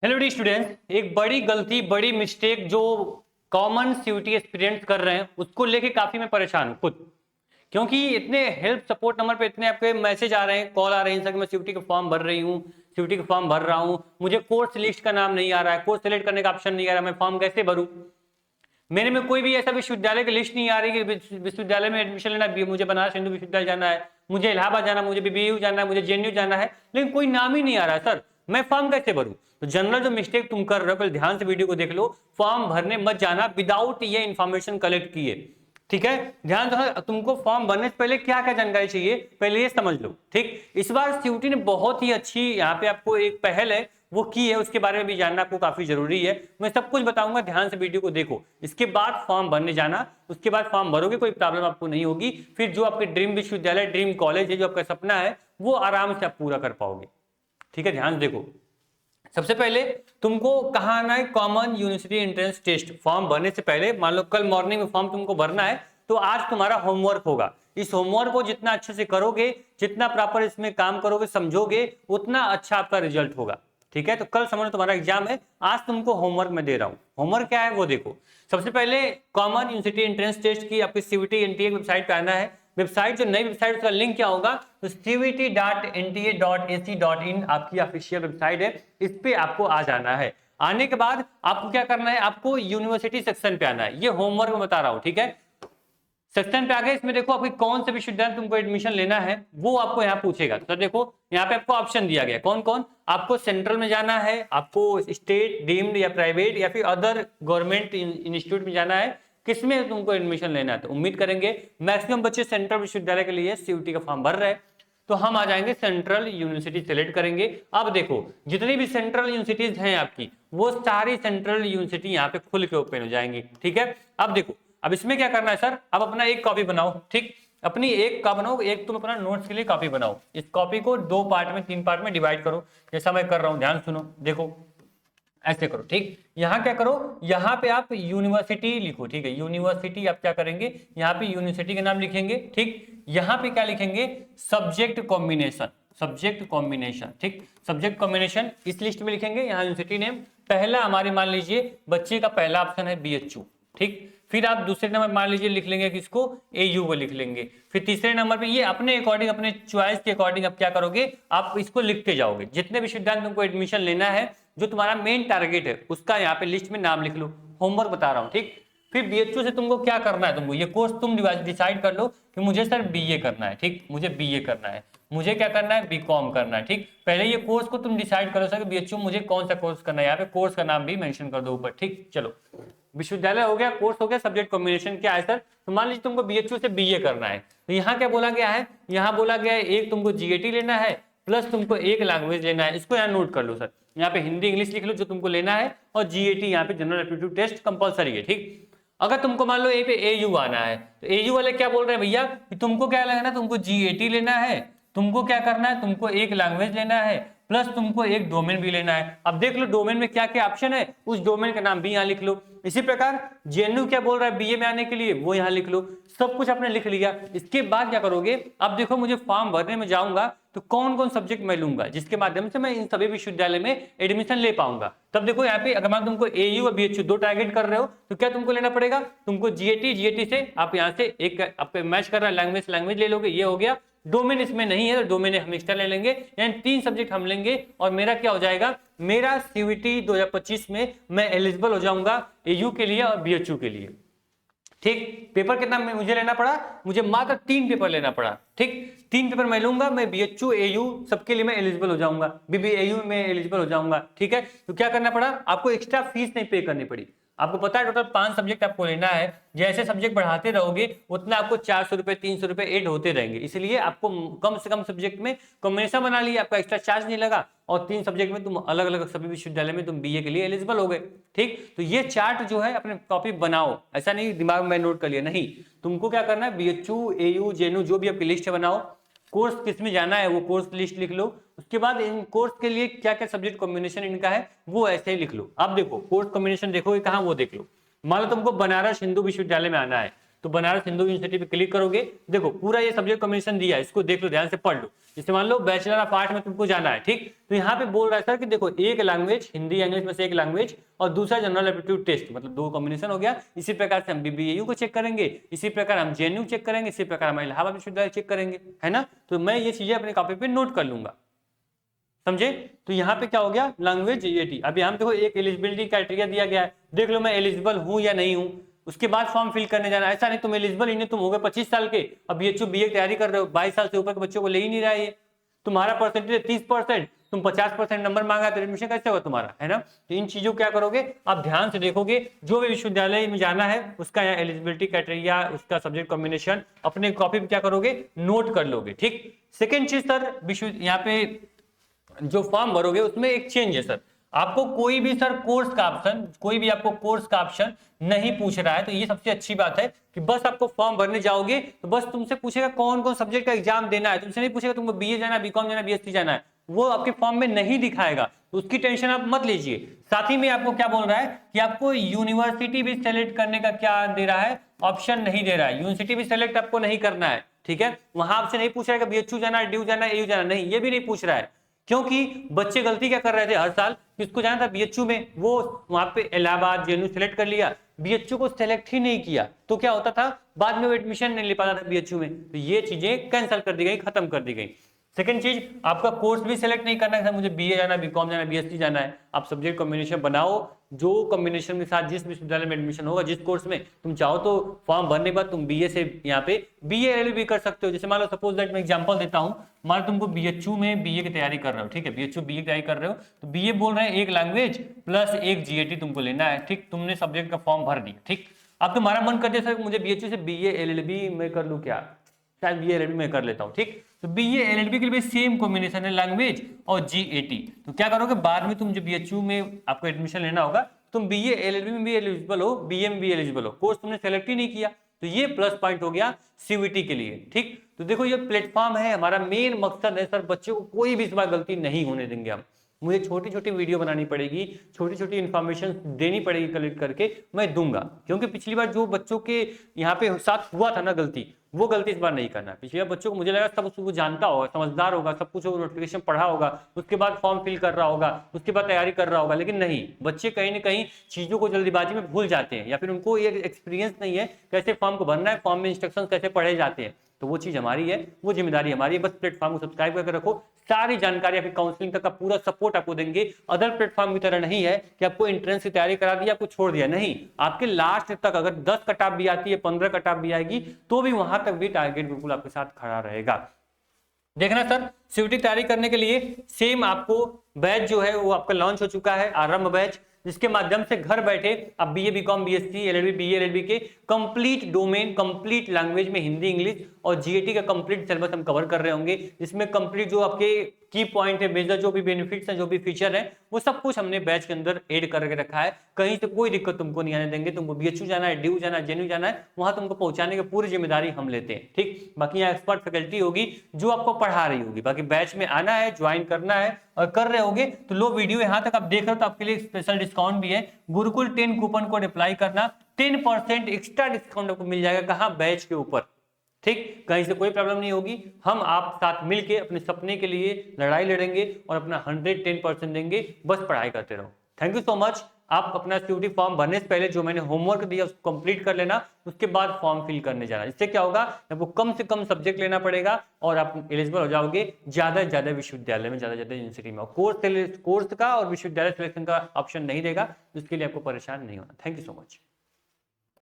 Hello D students, एक बड़ी गलती, बड़ी मिस्टेक जो कॉमन सीयूटी एस्पिरेंट्स कर रहे हैं उसको लेके काफी मैं परेशान हूँ खुद। क्योंकि इतने हेल्प सपोर्ट नंबर पे इतने आपके मैसेज आ रहे हैं, कॉल आ रहे हैं, मैं सीयूटी का फॉर्म भर रही हूँ, सीयूटी का फॉर्म भर रहा हूँ, मुझे कोर्स लिस्ट का नाम नहीं आ रहा है, कोर्स सेलेक्ट करने का ऑप्शन नहीं आ रहा, मैं फॉर्म कैसे भरूँ। मेरे में कोई भी ऐसा विश्वविद्यालय की लिस्ट नहीं आ रही कि विश्वविद्यालय में एडमिशन लेना, मुझे बनारस हिंदू विश्वविद्यालय जाना है, मुझे इलाहाबाद जाना, मुझे बीबीयू जाना है, मुझे जेएनयू जाना है, लेकिन कोई नाम ही नहीं आ रहा है। सर मैं फॉर्म कैसे भरूं। तो जनरल जो मिस्टेक तुम कर रहे हो, पहले ध्यान से वीडियो को देख लो। फॉर्म भरने मत जाना विदाउट ये इन्फॉर्मेशन कलेक्ट किए। ठीक है, ध्यान रखना, तुमको फॉर्म भरने से पहले क्या क्या जानकारी चाहिए पहले ये समझ लो। ठीक, इस बार सीयूटी ने बहुत ही अच्छी यहाँ पे आपको एक पहल है वो की है, उसके बारे में भी जानना आपको काफी जरूरी है। मैं सब कुछ बताऊंगा, ध्यान से वीडियो को देखो। इसके बाद फॉर्म भरने जाना, उसके बाद फॉर्म भरोगे, कोई प्रॉब्लम आपको नहीं होगी। फिर जो आपके ड्रीम विश्वविद्यालय, ड्रीम कॉलेज है, जो आपका सपना है, वो आराम से आप पूरा कर पाओगे। ठीक है, ध्यान देखो। सबसे पहले तुमको कहाँ आना है, common university entrance test. Form भरने से पहले मान लो कल मॉर्निंग में फॉर्म तुमको भरना है, तो आज तुम्हारा होमवर्क होगा। इस होमवर्क को जितना अच्छे से करोगे, जितना प्रॉपर इसमें काम करोगे, समझोगे, उतना अच्छा आपका रिजल्ट होगा। ठीक है, तो कल समझो तुम्हारा एग्जाम है, आज तुमको होमवर्क में दे रहा हूं। होमवर्क क्या है वो देखो। सबसे पहले कॉमन यूनिवर्सिटी एंट्रेंस टेस्ट की आपकी सीयूटी एनटीए वेबसाइट पे आना है। वेबसाइट जो नई वेबसाइट, उसका लिंक क्या होगा, तो cvt.nta.ac.in आपकी ऑफिशियल वेबसाइट है, इस पे आपको आ जाना है। आने के बाद आपको क्या करना है, आपको यूनिवर्सिटी सेक्शन पे आना है। ये होमवर्क में बता रहा हूं, ठीक है। सेक्शन पे आ गए, इसमें देखो आपकी कौन से विश्वविद्यालय तुमको एडमिशन लेना है वो आपको यहाँ पूछेगा। तो देखो यहाँ पे आपको ऑप्शन दिया गया, कौन कौन। आपको सेंट्रल में जाना है, आपको स्टेट डीम्ड या प्राइवेट या फिर अदर गवर्नमेंट इंस्टीट्यूट में जाना है, किसमें तुमको एडमिशन लेना है। तो उम्मीद करेंगे मैक्सिमम बच्चे सेंट्रल विश्वविद्यालय के लिए सीयूटी का फॉर्म भर रहे हैं, तो हम आ जाएंगे सेंट्रल यूनिवर्सिटी सेलेक्ट करेंगे। अब देखो जितनी भी सेंट्रल यूनिवर्सिटीज हैं आपकी, वो सारी सेंट्रल यूनिवर्सिटी यहाँ पे खुल के ओपन हो जाएंगी। ठीक है, अब देखो, अब इसमें क्या करना है सर, अब अपना एक कॉपी बनाओ। ठीक, अपनी एक का बनाओ, एक तुम अपना नोट्स के लिए कॉपी बनाओ। इस कॉपी को 2 पार्ट में, 3 पार्ट में डिवाइड करो, जैसा मैं कर रहा हूं। ध्यान सुनो, देखो ऐसे करो। ठीक, यहाँ क्या करो, यहाँ पे आप यूनिवर्सिटी लिखो। ठीक है, यूनिवर्सिटी आप क्या करेंगे, यहाँ पे यूनिवर्सिटी का नाम लिखेंगे। ठीक, यहाँ पे क्या लिखेंगे, सब्जेक्ट कॉम्बिनेशन, सब्जेक्ट कॉम्बिनेशन। ठीक, सब्जेक्ट कॉम्बिनेशन इस लिस्ट में लिखेंगे। यहाँ यूनिवर्सिटी नेम पहला हमारे मान लीजिए बच्चे का पहला ऑप्शन है बीएचयू। ठीक, फिर आप दूसरे नंबर मान लीजिए लिख लेंगे किसको, एयू को लिख लेंगे। फिर तीसरे नंबर पे ये अपने अकॉर्डिंग, अपने चॉइस के अकॉर्डिंग आप क्या करोगे, आप इसको लिखते जाओगे। जितने विश्वविद्यालय तुमको एडमिशन लेना है, जो तुम्हारा मेन टारगेट है, उसका यहाँ पे लिस्ट में नाम लिख लो। होमवर्क बता रहा हूँ। ठीक, फिर बीएचयू से तुमको क्या करना है, तुमको ये कोर्स तुम डिसाइड कर लो कि मुझे सर बीए करना है। ठीक, मुझे बीए करना है, मुझे क्या करना है, बीकॉम करना है। ठीक, पहले ये कोर्स को तुम डिसाइड करो सर बीएचयू मुझे कौन सा कोर्स करना है, यहाँ पे कोर्स का नाम भी मेंशन कर दो ऊपर। ठीक, चलो विश्वविद्यालय हो गया, कोर्स हो गया, सब्जेक्ट कॉम्बिनेशन क्या है सर, तो मान लीजिए तुमको बीएचयू से बीए करना है, तो यहाँ क्या बोला गया है, यहाँ बोला गया है एक तुमको जीएटी लेना है, प्लस तुमको एक लैंग्वेज लेना है। इसको यहाँ नोट कर लो सर, यहाँ पे हिंदी इंग्लिश लिख लो जो तुमको लेना है, और जीएटी यहाँ पे जनरल एप्टीट्यूड टेस्ट कंपलसरी है। ठीक, अगर तुमको मान लो ए पे एयू आना है, तो एयू वाले क्या बोल रहे हैं भैया कि तुमको क्या लेना है, तुमको जीएटी लेना है, तुमको क्या करना है, तुमको एक लैंग्वेज लेना है, प्लस तुमको एक डोमेन भी लेना है। अब देख लो डोमेन में क्या क्या ऑप्शन है, उस डोमेन का नाम भी यहाँ लिख लो। इसी प्रकार जेएनयू क्या बोल रहा है बीए में आने के लिए, वो यहाँ लिख लो। सब कुछ आपने लिख लिया, इसके बाद क्या करोगे, अब देखो मुझे फॉर्म भरने में जाऊंगा तो कौन कौन सब्जेक्ट मैं लूंगा, जिसके माध्यम से मैं इन सभी विश्वविद्यालय में एडमिशन ले पाऊंगा। तब देखो यहाँ पे अगर मान तुमको एयू और बीएचयू 2 टारगेट कर रहे हो, तो क्या तुमको लेना पड़ेगा, तुमको जीएटी, जीएटी से आप यहाँ से एक आपके मैच कर रहा है लैंग्वेज, लैंग्वेज ले लोगे, ये हो गया। डोमेन इसमें नहीं है तो डोमेन हम एक्स्ट्रा ले लेंगे, यानी 3 सब्जेक्ट हम लेंगे, और मेरा क्या हो जाएगा, मेरा सीयूटी 2025 में मैं एलिजिबल हो जाऊंगा एयू के लिए और बीएचयू के लिए। ठीक, पेपर कितना मुझे लेना पड़ा, मुझे मात्र 3 पेपर लेना पड़ा। ठीक, 3 पेपर मैं लूंगा, मैं बीएचयू एयू सबके लिए मैं एलिजिबल हो जाऊंगा, बीबीएयू में एलिजिबल हो जाऊंगा। ठीक है, तो क्या करना पड़ा, आपको एक्स्ट्रा फीस नहीं पे करनी पड़ी। आपको पता है टोटल 5 सब्जेक्ट आपको लेना है, जैसे सब्जेक्ट बढ़ाते रहोगे उतना आपको 400 रुपए 300 रुपए ऐड होते रहेंगे, इसलिए आपको कम से कम सब्जेक्ट में कॉम्बिनेशन बना लिया, आपका एक्स्ट्रा चार्ज नहीं लगा, और 3 सब्जेक्ट में तुम अलग अलग सभी विश्वविद्यालय में तुम बीए के लिए एलिजिबल हो गए। ठीक, तो ये चार्ट जो है अपने कॉपी बनाओ, ऐसा नहीं दिमाग में नोट कर लिया, नहीं, तुमको क्या करना है, बीएचयू एयू जेएनयू जो भी आपकी लिस्ट है बनाओ, कोर्स किस में जाना है वो कोर्स लिस्ट लिख लो, उसके बाद इन कोर्स के लिए क्या क्या सब्जेक्ट कॉम्बिनेशन इनका है वो ऐसे ही लिख लो। अब देखो कोर्स कॉम्बिनेशन देखो कहाँ, वो देख लो। मान लो तुमको बनारस हिंदू विश्वविद्यालय में आना है, तो बनारस हिंदू यूनिवर्सिटी पे क्लिक करोगे, देखो पूरा ये सब्जेक्ट कॉम्बिनेशन दिया है, इसको देख लो, ध्यान से पढ़ लो। जैसे मान लो बैचलर ऑफ आर्ट में तुमको जाना है, ठीक, तो यहाँ पे बोल रहा है सर कि देखो एक लैंग्वेज हिंदी या इंग्लिश में से एक लैंग्वेज और दूसरा जनरल एप्टीट्यूड टेस्ट, मतलब दो कॉम्बिनेशन हो गया। इसी प्रकार से हम बीबीएयू को चेक करेंगे, इसी प्रकार हम जेएनयू चेक करेंगे, इसी प्रकार हम इलाहाबाद विश्वविद्यालय चेक करेंगे, है ना। तो मैं ये चीजें अपने कॉपी पे नोट कर लूंगा, समझे। तो यहाँ पे क्या हो गया, लैंग्वेज जेईटी। अब यहाँ पे देखो एक एलिजिबिलिटी क्राइटेरिया दिया गया है, देख लो मैं एलिजिबल हूँ या नहीं हूँ। उसके बाद फॉर्म फिल करने जाना, ऐसा नहीं तुम एलिजिबल ही नहीं, तुम हो गए 25 साल के, अब बीएचयू बीए की तैयारी कर रहे हो, 22 साल से ऊपर के बच्चों को ले ही नहीं रहा है, तुम्हारा परसेंटेज है 30%, तुम 50% नंबर मांगा तो एडमिशन कैसे होगा तुम्हारा, है ना। तो इन चीजों क्या करोगे आप ध्यान से देखोगे, जो भी विश्वविद्यालय में जाना है उसका यहाँ एलिजिबिलिटी क्राइटेरिया, उसका सब्जेक्ट कॉम्बिनेशन अपने कॉपी में क्या करोगे, नोट कर लोगे, ठीक। सेकेंड चीज सर, विश्व यहाँ पे जो फॉर्म भरोगे उसमें एक चेंज है सर, आपको कोई भी सर कोर्स का ऑप्शन, कोई भी आपको कोर्स का ऑप्शन नहीं पूछ रहा है। तो ये सबसे अच्छी बात है कि बस आपको फॉर्म भरने जाओगे तो बस तुमसे पूछेगा कौन कौन सब्जेक्ट का एग्जाम देना है, तुमसे नहीं पूछेगा तुमको बीए जाना है, बीकॉम जाना है, बीएससी जाना है, वो आपके फॉर्म में नहीं दिखाएगा, तो उसकी टेंशन आप मत लीजिए। साथ ही में आपको क्या बोल रहा है कि आपको यूनिवर्सिटी भी सेलेक्ट करने का क्या दे रहा है, ऑप्शन नहीं दे रहा है, यूनिवर्सिटी भी सेलेक्ट आपको नहीं करना है, ठीक है। वहां आपसे नहीं पूछ रहा है कि बीएचयू जाना है, ड्यू जाना है, एयू जाना, नहीं, ये भी नहीं पूछ रहा है। क्योंकि बच्चे गलती क्या कर रहे थे हर साल, किसको जाना था बीएचयू में, वो वहां पे इलाहाबाद जेएनयू सेलेक्ट कर लिया, बीएचयू को सेलेक्ट ही नहीं किया, तो क्या होता था बाद में वो एडमिशन नहीं ले पाता था बीएचयू में। तो ये चीजें कैंसिल कर दी गई, खत्म कर दी गई। सेकंड चीज, आपका कोर्स भी सिलेक्ट नहीं करना है, मुझे बीए जाना है, बीकॉम जाना है, बीएससी जाना है, आप सब्जेक्ट कॉम्बिनेशन बनाओ, जो कॉम्बिनेशन के साथ जिस विश्वविद्यालय में एडमिशन होगा, जिस कोर्स में तुम चाहो तो फॉर्म भरने के बाद तुम बीए से यहाँ पे बीए एलएलबी कर सकते हो। जैसे मान लो सपोज दैट मैं एग्जांपल देता हूँ, मान लो तुमको बीएचयू में बीए की तैयारी कर रहे हो, ठीक है, बीएचयू बीए की तैयारी कर रहे हो, तो बीए बोल रहे हैं एक लैंग्वेज प्लस एक जीएटी तुमको लेना है, ठीक, तुमने सब्जेक्ट का फॉर्म भर दिया, ठीक। अब तुम्हारा मन कर दिया सर मुझे बीएचयू से बीए एलएलबी में कर लूँ क्या, शायद बीए एलएलबी में कर लेता हूँ, ठीक। तो बीए एलएलबी के लिए सेम कॉम्बिनेशन है लैंग्वेज और जीएटी। तो क्या करोगे बाद में तुम जो बीएचयू में आपको एडमिशन लेना होगा, तुम बीए एलएलबी में भी एलिजिबल हो, बीए में भी एलिजिबल हो, कोर्स तुमने सेलेक्ट ही नहीं किया, तो ये प्लस पॉइंट हो गया सीवीटी के लिए, ठीक। तो देखो ये प्लेटफॉर्म है, हमारा मेन मकसद है सर बच्चों को कोई भी इस बार गलती नहीं होने देंगे हम। मुझे छोटी छोटी वीडियो बनानी पड़ेगी, छोटी छोटी इन्फॉर्मेशन देनी पड़ेगी कलेक्ट करके, मैं दूंगा, क्योंकि पिछली बार जो बच्चों के यहाँ पे साथ हुआ था ना गलती, वो गलती इस बार नहीं करना है। पिछली बार बच्चों को मुझे लगा सब उसको जानता होगा, समझदार होगा, सब कुछ नोटिफिकेशन पढ़ा होगा, उसके बाद फॉर्म फिल कर रहा होगा, उसके बाद तैयारी कर रहा होगा, लेकिन नहीं, बच्चे कहीं ना कहीं चीजों को जल्दीबाजी में भूल जाते हैं, या फिर उनको ये एक्सपीरियंस नहीं है कैसे फॉर्म को भरना है, फॉर्म में इंस्ट्रक्शन कैसे पढ़े जाते हैं। तो वो चीज हमारी है, वो जिम्मेदारी हमारी है, बस प्लेटफॉर्म को सब्सक्राइब करके रखो, सारी जानकारी फिर काउंसलिंग तक का पूरा सपोर्ट आपको देंगे। अदर प्लेटफॉर्म की तरह नहीं है कि आपको एंट्रेंस की तैयारी करा दिया आपको छोड़ दिया, नहीं, आपके लास्ट तक अगर 10 कट ऑफ भी आती है, 15 कट ऑफ भी आएगी, तो भी वहां तक भी टारगेट बिल्कुल आपके साथ खड़ा रहेगा। देखना सर, सीयूटी तैयारी करने के लिए सेम आपको बैच जो है वो आपका लॉन्च हो चुका है, आरंभ बैच, जिसके माध्यम से घर बैठे आप BA BCom BSc LLB BA LLB के कंप्लीट डोमेन, कंप्लीट लैंग्वेज में हिंदी इंग्लिश और जीएटी का कंप्लीट सिलेबस हम कवर कर रहे होंगे, जिसमें कंप्लीट जो आपके की पॉइंट है, मेजर जो भी बेनिफिट्स हैं, जो भी फीचर है, वो सब कुछ हमने बैच के अंदर ऐड करके रखा है। कहीं से कोई दिक्कत तुमको नहीं आने देंगे, तुमको बीएचयू जाना है, ड्यू जाना है, जेएनयू जाना है, वहां तुमको पहुंचाने की पूरी जिम्मेदारी हम लेते हैं, ठीक। बाकी यहाँ एक्सपर्ट फैकल्टी होगी जो आपको पढ़ा रही होगी, बाकी बैच में आना है, ज्वाइन करना है, और कर रहे होगे तो लो वीडियो यहाँ तक आप देख रहे हो तो आपके लिए स्पेशल डिस्काउंट भी है, गुरुकुल 10 कूपन कोड अप्लाई करना, 10% एक्स्ट्रा डिस्काउंट आपको मिल जाएगा, कहाँ, बैच के ऊपर, ठीक। कहीं से कोई प्रॉब्लम नहीं होगी, हम आप साथ मिलके अपने सपने के लिए लड़ाई लड़ेंगे और अपना 110% देंगे, बस पढ़ाई करते रहो। Thank you so much. आप अपना सीयूटी फॉर्म भरने से पहले जो मैंने होमवर्क दिया उसको कंप्लीट कर लेना, उसके बाद फॉर्म फिल करने जाना। इससे क्या होगा, आपको कम से कम सब्जेक्ट लेना पड़ेगा और आप एलिजिबल हो जाओगे ज्यादा से ज्यादा विश्वविद्यालय में, ज्यादा से ज्यादा यूनिवर्सिटी में। कोर्स का और विश्वविद्यालय सिलेक्शन का ऑप्शन नहीं देगा, जिसके लिए आपको परेशान नहीं होना। Thank you so much.